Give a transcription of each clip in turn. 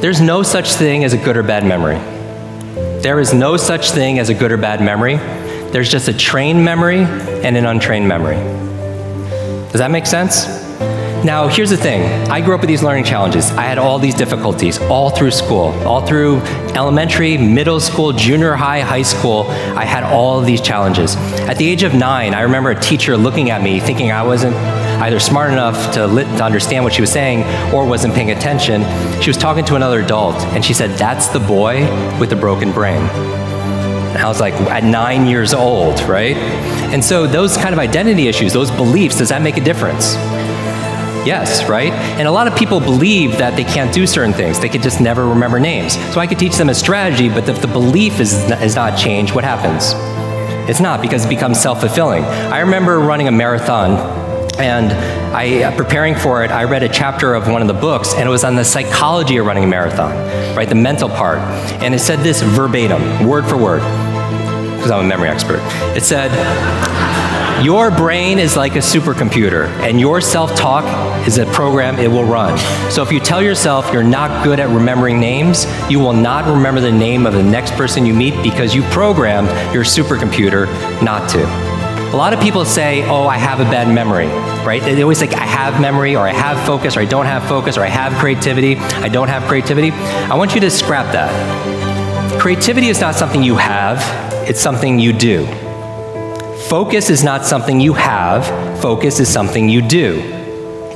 There's no such thing as a good or bad memory. There is no such thing as a good or bad memory. There's just a trained memory and an untrained memory. Does that make sense? Now, here's the thing. I grew up with these learning challenges. I had all these difficulties all through school, all through elementary, middle school, junior high, high school. I had all of these challenges. At the age of 9, I remember a teacher looking at me thinking I wasn't either smart enough to understand what she was saying or wasn't paying attention. She was talking to another adult, and she said, "That's the boy with the broken brain." And I was like, at 9 years old, right? And so those kind of identity issues, those beliefs, does that make a difference? Yes, right? And a lot of people believe that they can't do certain things. They could just never remember names. So I could teach them a strategy, but if the belief is not changed, what happens? It's not, because it becomes self-fulfilling. I remember running a marathon, and preparing for it, I read a chapter of one of the books, and it was on the psychology of running a marathon, right? The mental part. And it said this verbatim, word for word, because I'm a memory expert. It said, "Your brain is like a supercomputer, and your self-talk is a program it will run. So if you tell yourself you're not good at remembering names, you will not remember the name of the next person you meet because you programmed your supercomputer not to." A lot of people say, "Oh, I have a bad memory," right? They always think, "I have memory," or "I have focus," or "I don't have focus," or "I have creativity," "I don't have creativity." I want you to scrap that. Creativity is not something you have, it's something you do. Focus is not something you have, focus is something you do.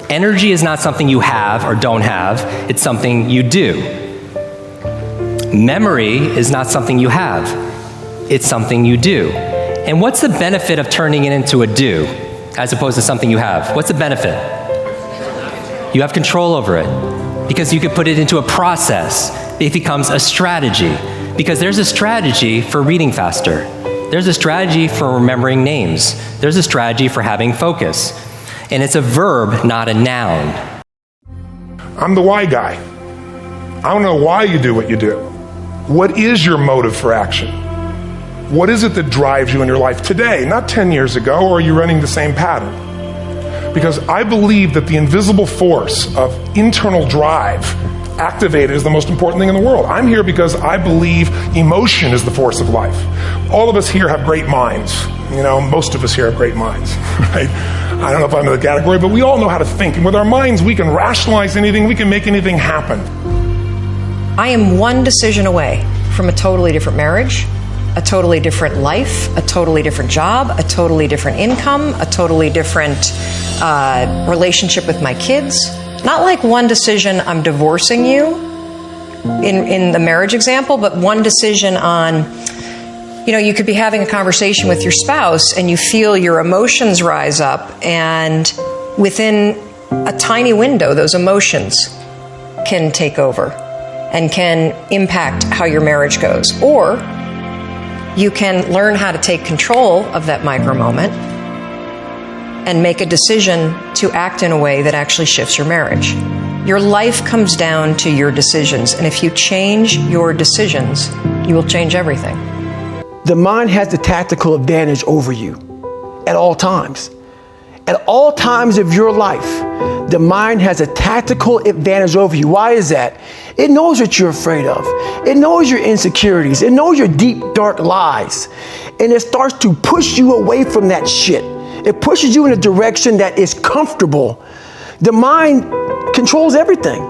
Energy is not something you have or don't have, it's something you do. Memory is not something you have, it's something you do. And what's the benefit of turning it into a do, as opposed to something you have? What's the benefit? You have control over it, because you could put it into a process. It becomes a strategy, because there's a strategy for reading faster. There's a strategy for remembering names. There's a strategy for having focus. And it's a verb, not a noun. I'm the why guy. I want to know why you do what you do. What is your motive for action? What is it that drives you in your life today, not 10 years ago, or are you running the same pattern? Because I believe that the invisible force of internal drive activated is the most important thing in the world. I'm here because I believe emotion is the force of life. All of us here have great minds. You know, most of us here have great minds, right? I don't know if I'm in the category, but we all know how to think. And with our minds, we can rationalize anything, we can make anything happen. I am one decision away from a totally different marriage, a totally different life, a totally different job, a totally different income, a totally different relationship with my kids. Not like one decision, I'm divorcing you, in the marriage example, but one decision on, you know, you could be having a conversation with your spouse and you feel your emotions rise up, and within a tiny window, those emotions can take over and can impact how your marriage goes. Or you can learn how to take control of that micro moment and make a decision to act in a way that actually shifts your marriage. Your life comes down to your decisions, and if you change your decisions, you will change everything. The mind has the tactical advantage over you at all times. At all times of your life, the mind has a tactical advantage over you. Why is that? It knows what you're afraid of. It knows your insecurities. It knows your deep, dark lies. And it starts to push you away from that shit. It pushes you in a direction that is comfortable. The mind controls everything.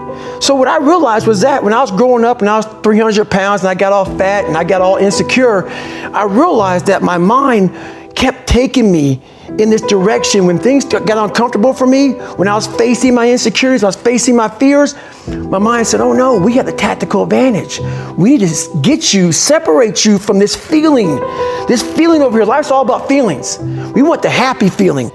So what I realized was that when I was growing up and I was 300 pounds and I got all fat and I got all insecure, I realized that my mind kept taking me in this direction. When things got uncomfortable for me, when I was facing my insecurities, I was facing my fears, my mind said, "Oh no, we have the tactical advantage. We need to get you, separate you from this feeling over here. Life's all about feelings. We want the happy feeling.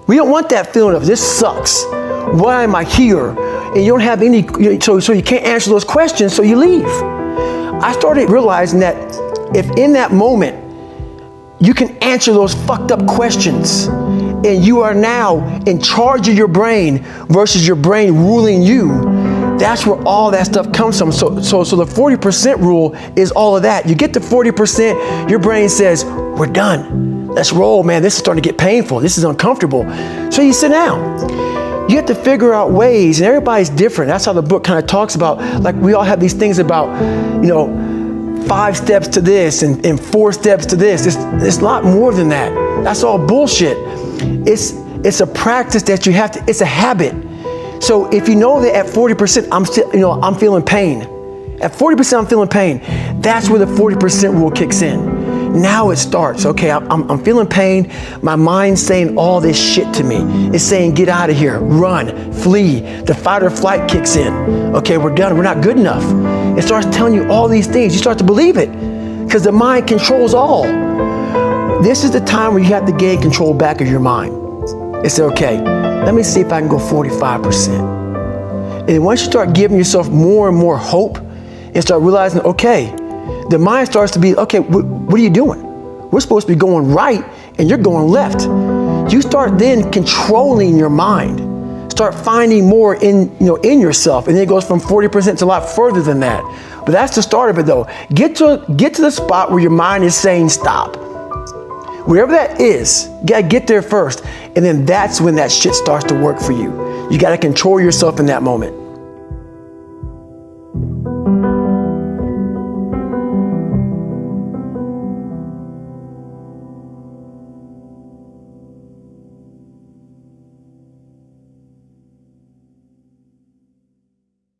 We don't want that feeling of this sucks. Why am I here?" And you don't have any, so you can't answer those questions, so you leave. I started realizing that if in that moment, you can answer those fucked up questions, and you are now in charge of your brain versus your brain ruling you. That's where all that stuff comes from. So the 40% rule is all of that. You get to 40%, your brain says, "We're done. Let's roll, man. This is starting to get painful. This is uncomfortable." So you sit down. You have to figure out ways, and everybody's different. That's how the book kind of talks about, like we all have these things about, 5 steps to this and 4 steps to this. It's a lot more than that. That's all bullshit. It's a practice that you have to, it's a habit. So if you know that at 40%, I'm feeling pain. At 40% I'm feeling pain. That's where the 40% rule kicks in. Now it starts. Okay, I'm feeling pain. My mind's saying all this shit to me. It's saying, get out of here, run, flee. The fight or flight kicks in. Okay, we're done. We're not good enough. It starts telling you all these things. You start to believe it because the mind controls all. This is the time where you have to gain control back of your mind. It's okay. Let me see if I can go 45%. And once you start giving yourself more and more hope and start realizing, okay, the mind starts to be, okay, what are you doing? We're supposed to be going right and you're going left. You start then controlling your mind. Start finding more in yourself. And then it goes from 40% to a lot further than that. But that's the start of it though. Get to the spot where your mind is saying stop. Wherever that is, you gotta get there first. And then that's when that shit starts to work for you. You gotta control yourself in that moment.